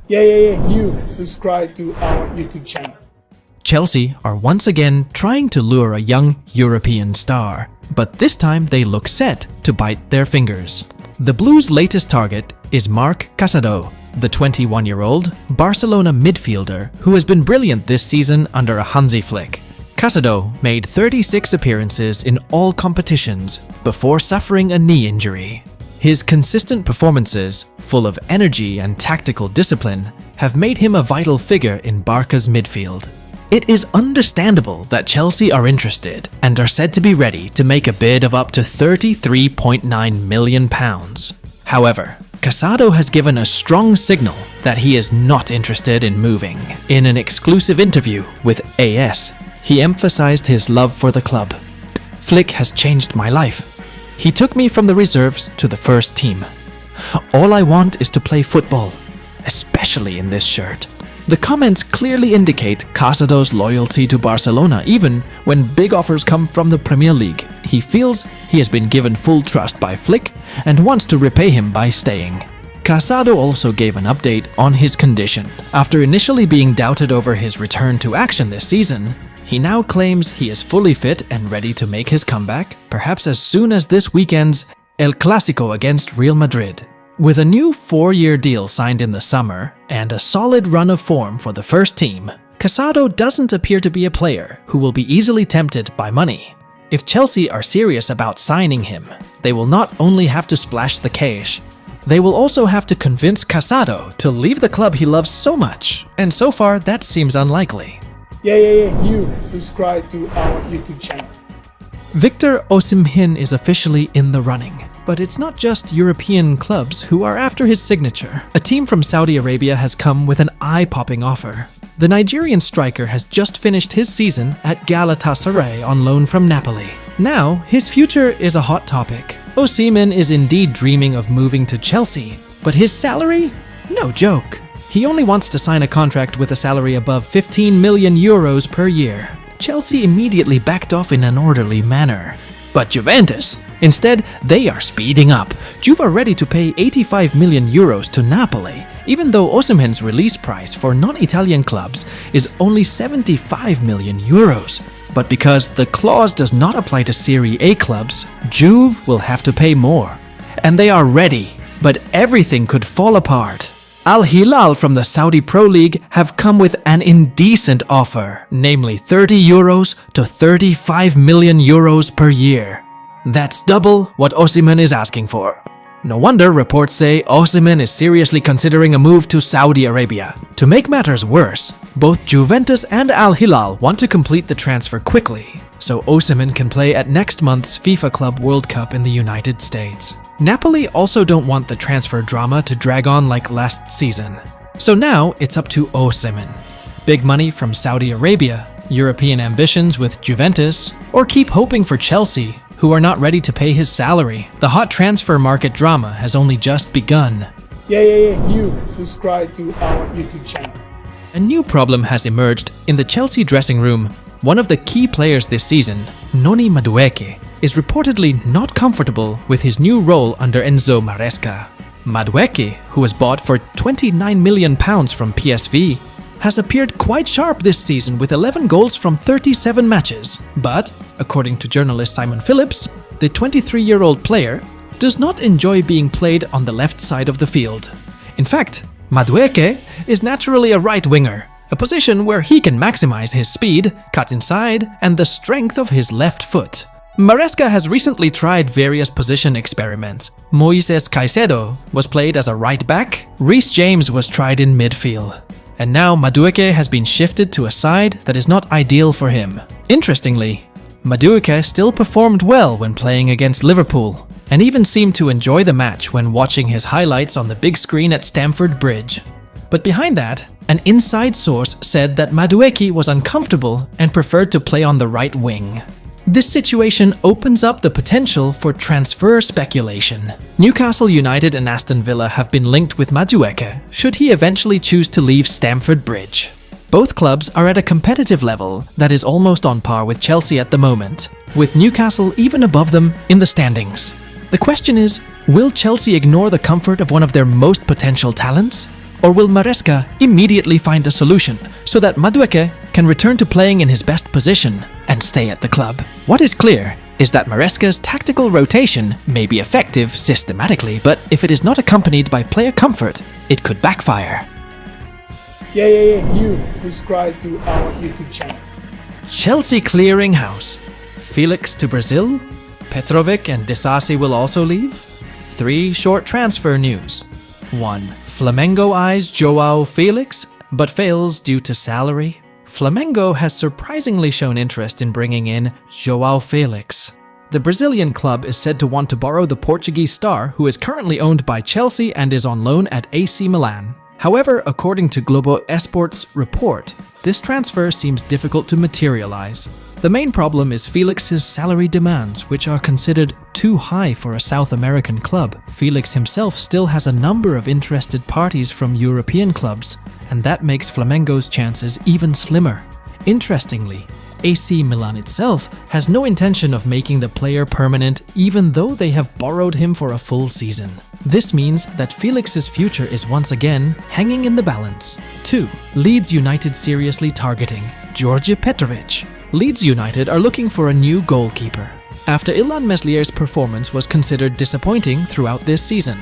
You subscribe to our YouTube channel. Chelsea are once again trying to lure a young European star, but this time they look set to bite their fingers. The Blues' latest target is Marc Casado, the 21-year-old Barcelona midfielder who has been brilliant this season under a Hansi Flick. Casado made 36 appearances in all competitions before suffering a knee injury. His consistent performances, full of energy and tactical discipline, have made him a vital figure in Barca's midfield. It is understandable that Chelsea are interested and are said to be ready to make a bid of up to £33.9 million. However, Casado has given a strong signal that he is not interested in moving. In an exclusive interview with AS, he emphasized his love for the club. "Flick has changed my life. He took me from the reserves to the first team. All I want is to play football, especially in this shirt." The comments clearly indicate Casado's loyalty to Barcelona even when big offers come from the Premier League. He feels he has been given full trust by Flick and wants to repay him by staying. Casado also gave an update on his condition. After initially being doubted over his return to action this season, he now claims he is fully fit and ready to make his comeback, perhaps as soon as this weekend's El Clásico against Real Madrid. With a new 4-year deal signed in the summer and a solid run of form for the first team, Casado doesn't appear to be a player who will be easily tempted by money. If Chelsea are serious about signing him, they will not only have to splash the cash, they will also have to convince Casado to leave the club he loves so much, and so far that seems unlikely. You subscribe to our YouTube channel. Victor Osimhen is officially in the running. But it's not just European clubs who are after his signature. A team from Saudi Arabia has come with an eye-popping offer. The Nigerian striker has just finished his season at Galatasaray on loan from Napoli. Now, his future is a hot topic. Osimhen is indeed dreaming of moving to Chelsea, but his salary? No joke. He only wants to sign a contract with a salary above €15 million per year. Chelsea immediately backed off in an orderly manner. But Juventus? Instead, they are speeding up. Juve are ready to pay €85 million to Napoli, even though Osimhen's release price for non-Italian clubs is only €75 million. But because the clause does not apply to Serie A clubs, Juve will have to pay more. And they are ready, but everything could fall apart. Al Hilal from the Saudi Pro League have come with an indecent offer, namely €30 to €35 million per year. That's double what Osimhen is asking for. No wonder reports say Osimhen is seriously considering a move to Saudi Arabia. To make matters worse, both Juventus and Al Hilal want to complete the transfer quickly, so Osimhen can play at next month's FIFA Club World Cup in the United States. Napoli also don't want the transfer drama to drag on like last season. So now it's up to Osimhen. Big money from Saudi Arabia, European ambitions with Juventus, or keep hoping for Chelsea, who are not ready to pay his salary. The hot transfer market drama has only just begun. You subscribe to our YouTube channel. A new problem has emerged in the Chelsea dressing room. One of the key players this season, Noni Madueke, is reportedly not comfortable with his new role under Enzo Maresca. Madueke, who was bought for £29 million from PSV, has appeared quite sharp this season with 11 goals from 37 matches. But, according to journalist Simon Phillips, the 23-year-old player does not enjoy being played on the left side of the field. In fact, Madueke is naturally a right winger, a position where he can maximize his speed, cut inside, and the strength of his left foot. Maresca has recently tried various position experiments. Moises Caicedo was played as a right back, Reece James was tried in midfield. And now Madueke has been shifted to a side that is not ideal for him. Interestingly, Madueke still performed well when playing against Liverpool, and even seemed to enjoy the match when watching his highlights on the big screen at Stamford Bridge. But behind that, an inside source said that Madueke was uncomfortable and preferred to play on the right wing. This situation opens up the potential for transfer speculation. Newcastle United and Aston Villa have been linked with Madueke, should he eventually choose to leave Stamford Bridge. Both clubs are at a competitive level that is almost on par with Chelsea at the moment, with Newcastle even above them in the standings. The question is, will Chelsea ignore the comfort of one of their most potential talents? Or will Maresca immediately find a solution so that Madueke can return to playing in his best position and stay at the club? What is clear is that Maresca's tactical rotation may be effective systematically, but if it is not accompanied by player comfort, it could backfire. You subscribe to our YouTube channel. Chelsea clearing house. Felix to Brazil? Petrovic and Disasi will also leave? 3 short transfer news. 1. Flamengo eyes João Felix, but fails due to salary. Flamengo has surprisingly shown interest in bringing in João Felix. The Brazilian club is said to want to borrow the Portuguese star, who is currently owned by Chelsea and is on loan at AC Milan. However, according to Globo Esporte's report, this transfer seems difficult to materialize. The main problem is Felix's salary demands, which are considered too high for a South American club. Felix himself still has a number of interested parties from European clubs, and that makes Flamengo's chances even slimmer. Interestingly, AC Milan itself has no intention of making the player permanent, even though they have borrowed him for a full season. This means that Felix's future is once again hanging in the balance. 2. Leeds United seriously targeting George Petrovic. Leeds United are looking for a new goalkeeper, after Ilan Meslier's performance was considered disappointing throughout this season.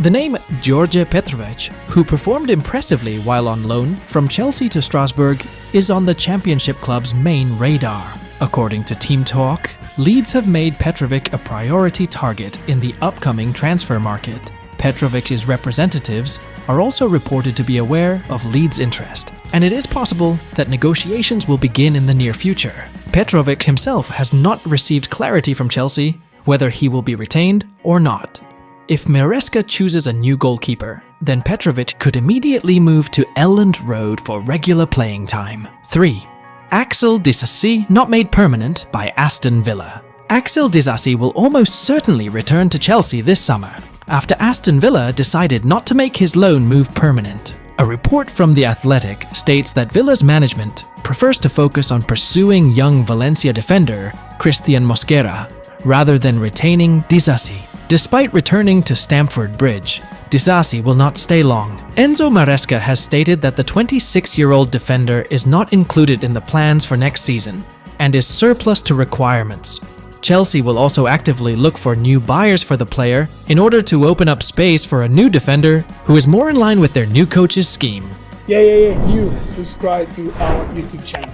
The name George Petrovic, who performed impressively while on loan from Chelsea to Strasbourg, is on the Championship club's main radar. According to Team Talk, Leeds have made Petrovic a priority target in the upcoming transfer market. Petrovic's representatives are also reported to be aware of Leeds' interest, and it is possible that negotiations will begin in the near future. Petrovic himself has not received clarity from Chelsea whether he will be retained or not. If Maresca chooses a new goalkeeper, then Petrovic could immediately move to Elland Road for regular playing time. 3. Axel Disasi not made permanent by Aston Villa. Axel Disasi will almost certainly return to Chelsea this summer, after Aston Villa decided not to make his loan move permanent. A report from The Athletic states that Villa's management prefers to focus on pursuing young Valencia defender Christian Mosquera rather than retaining Disasi. Despite returning to Stamford Bridge, Disasi will not stay long. Enzo Maresca has stated that the 26-year-old defender is not included in the plans for next season and is surplus to requirements. Chelsea will also actively look for new buyers for the player in order to open up space for a new defender who is more in line with their new coach's scheme. You subscribe to our YouTube channel.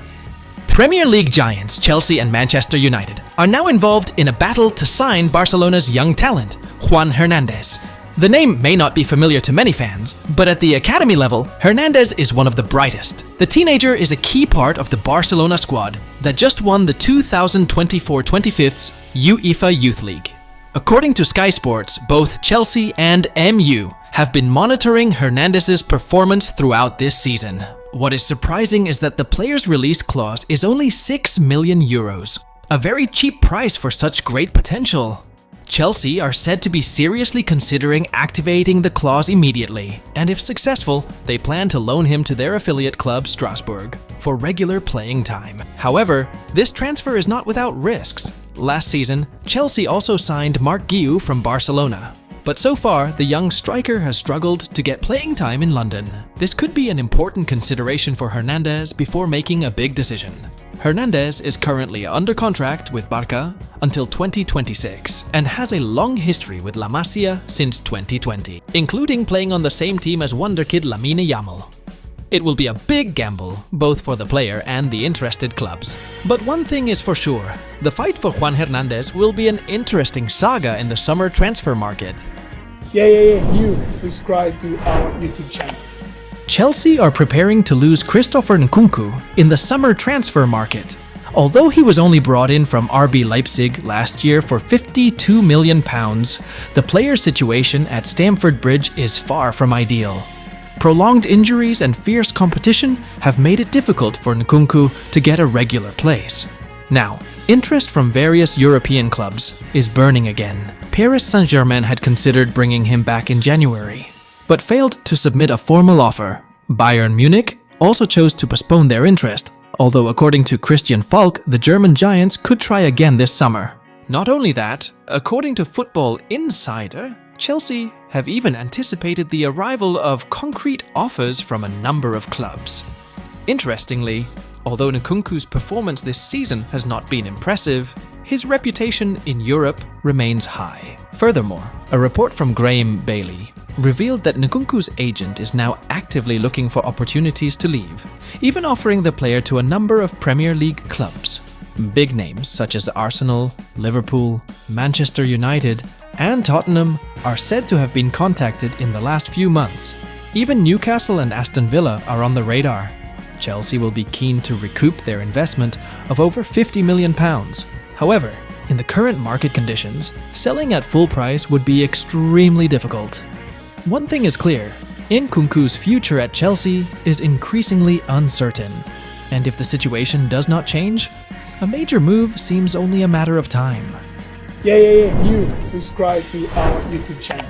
Premier League giants Chelsea and Manchester United are now involved in a battle to sign Barcelona's young talent, Juan Hernandez. The name may not be familiar to many fans, but at the academy level, Hernandez is one of the brightest. The teenager is a key part of the Barcelona squad that just won the 2024-25 UEFA Youth League. According to Sky Sports, both Chelsea and MU have been monitoring Hernandez's performance throughout this season. What is surprising is that the player's release clause is only €6 million, a very cheap price for such great potential. Chelsea are said to be seriously considering activating the clause immediately, and if successful, they plan to loan him to their affiliate club Strasbourg for regular playing time. However, this transfer is not without risks. Last season, Chelsea also signed Marc Guiu from Barcelona. But so far, the young striker has struggled to get playing time in London. This could be an important consideration for Hernandez before making a big decision. Hernandez is currently under contract with Barca until 2026 and has a long history with La Masia since 2020, including playing on the same team as wonderkid Lamine Yamal. It will be a big gamble, both for the player and the interested clubs. But one thing is for sure, the fight for Juan Hernandez will be an interesting saga in the summer transfer market. You subscribe to our YouTube channel. Chelsea are preparing to lose Christopher Nkunku in the summer transfer market. Although he was only brought in from RB Leipzig last year for £52 million, the player's situation at Stamford Bridge is far from ideal. Prolonged injuries and fierce competition have made it difficult for Nkunku to get a regular place. Now, interest from various European clubs is burning again. Paris Saint-Germain had considered bringing him back in January, but failed to submit a formal offer. Bayern Munich also chose to postpone their interest, although according to Christian Falk, the German giants could try again this summer. Not only that, according to Football Insider, Chelsea have even anticipated the arrival of concrete offers from a number of clubs. Interestingly, although Nkunku's performance this season has not been impressive, his reputation in Europe remains high. Furthermore, a report from Graham Bailey revealed that Nkunku's agent is now actively looking for opportunities to leave, even offering the player to a number of Premier League clubs. Big names such as Arsenal, Liverpool, Manchester United, and Tottenham are said to have been contacted in the last few months. Even Newcastle and Aston Villa are on the radar. Chelsea will be keen to recoup their investment of over £50 million. However, in the current market conditions, selling at full price would be extremely difficult. One thing is clear, Nkunku's future at Chelsea is increasingly uncertain, and if the situation does not change, a major move seems only a matter of time. You subscribe to our YouTube channel.